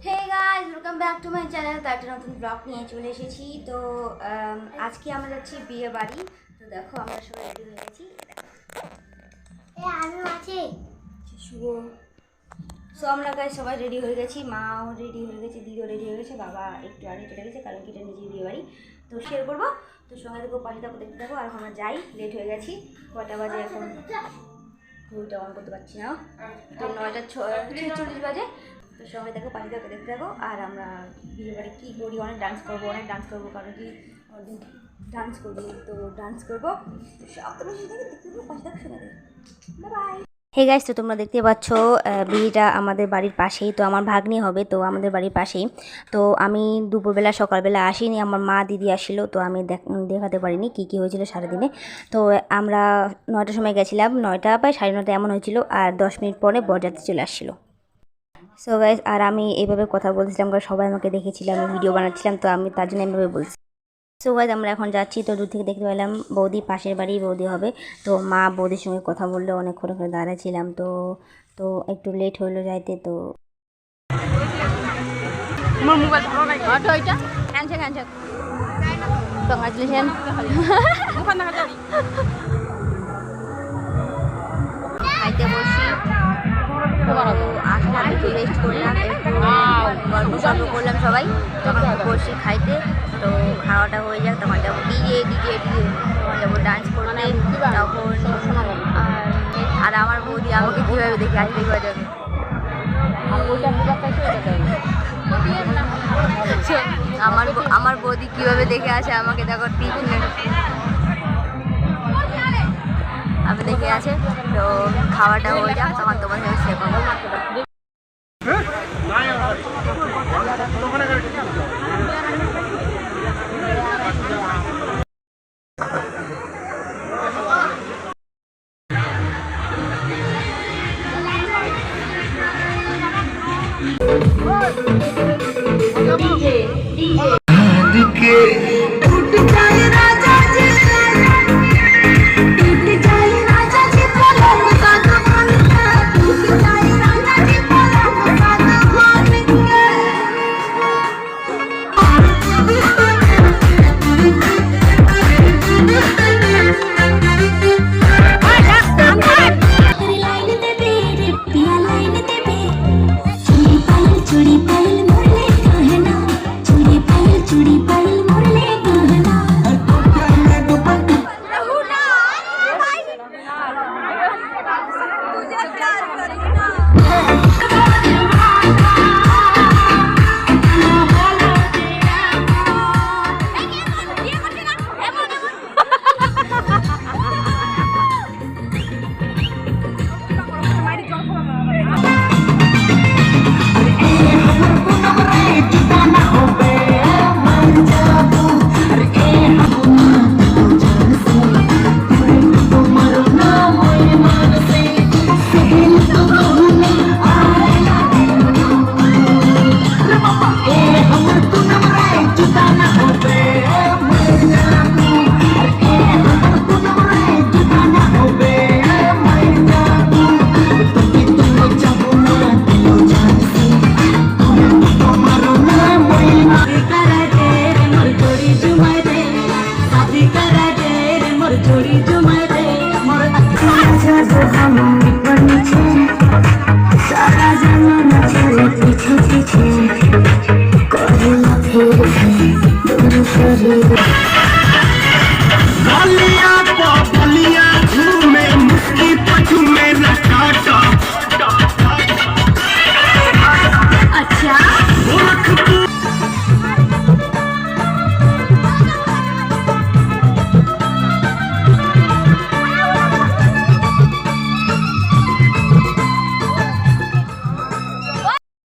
Hey guys, welcome back to my channel. তো একটা নতুন ব্লগ নিয়ে চলে এসেছি। তো আজকে আমরা যাচ্ছি বিয়ে বাড়ি। তো দেখো আমরা সবাই রেডি হয়ে গেছি। আমি আছি শুভ। সো আমরা গাইস সবাই রেডি হয়ে গেছি, মাও রেডি হয়ে গেছে, দিদিও রেডি হয়ে গেছে, বাবা একটু আগে চলে গেছে কারণ কি এটা নিজের বিয়ে বাড়ি। তো শেয়ার করবো, তো সঙ্গে দেখো পাশে থাকো, দেখতে থাকো। আর আমরা যাই, লেট হয়ে গেছি। কটা বাজে এখন ঘড়িটা অন করতে পারছি না, তো 9:46 বাজে। তো সবাই দেখো, পাশে থাকো, দেখতে থাকো। আর আমরা বিয়ে বাড়ি কী করি, অনেক ডান্স করবো কারণ কি ডান্স করবো, তো ডান্স করবো। সব তোমার সাথে দেখতে থাকো, পাশে থাকো, শুনে দেখো। বাই। হে গাইস, তো তোমরা দেখতে পাচ্ছ বিয়েটা আমাদের বাড়ির পাশেই। তো আমার ভাগ্নি হবে, তো আমাদের বাড়ির পাশেই। তো আমি দুপুরবেলা সকালবেলা আসিনি, আমার মা দিদি আসছিলো, তো আমি দেখাতে পারিনি কী হয়েছিল সারাদিনে। তো আমরা 9টার সময় গেছিলাম, 9টা বা 9:30 এমন হয়েছিল। আর 10 মিনিট পরে বরযাত্রী চলে আসছিলো। সো গাইস, আর আমি এইভাবে কথা বলছিলাম কারণ সবাই আমাকে দেখেছিলাম, আমি ভিডিও বানাচ্ছিলাম, তো আমি তার জন্য এইভাবে বলছি। সো গাইস, আমরা এখন যাচ্ছি। তো দূর থেকে দেখতে পেলাম বৌদি, পাশের বাড়ি বৌদি হবে। তো মা বৌদির সঙ্গে কথা বললে অনেকক্ষণ করে দাঁড়াচ্ছিলাম। তো তো একটু লেট হইলো যাইতে। তো খাইতে বসি। আসলাম, একটু রেস্ট করলাম, একটু গল্প সল্প করলাম সবাই, তখন বসি খাইতে। তো খাওয়াটা হয়ে যাক, তখন যাবো ডিজে, তখন যাবো ডান্স করতে। তখন আর আমার বৌদি আমাকে কীভাবে দেখে আজকে যাবে, আমার বৌদি কীভাবে দেখে আসে আমাকে, দেখো টিফিনে আমি দেখে আছে। তো খাওয়াটা হয়ে যাক, তখন তোমার সাথে শেয়ার করবো।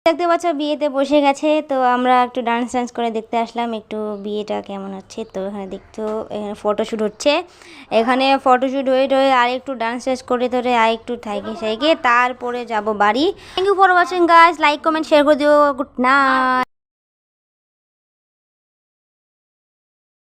দেখতে পাচ্ছ বিয়েতে বসে গেছে। তো আমরা একটু ডান্স করে দেখতে আসলাম একটু বিয়েটা কেমন হচ্ছে। তো এখানে দেখতো, এখানে ফটোশ্যুট হচ্ছে, এখানে ফটোশ্যুট হয়ে আর একটু ডান্স করে ধরে আর একটু থাইকে তারপরে যাব বাড়ি। Thank you for watching guys, like comment share করে দিও। Good night.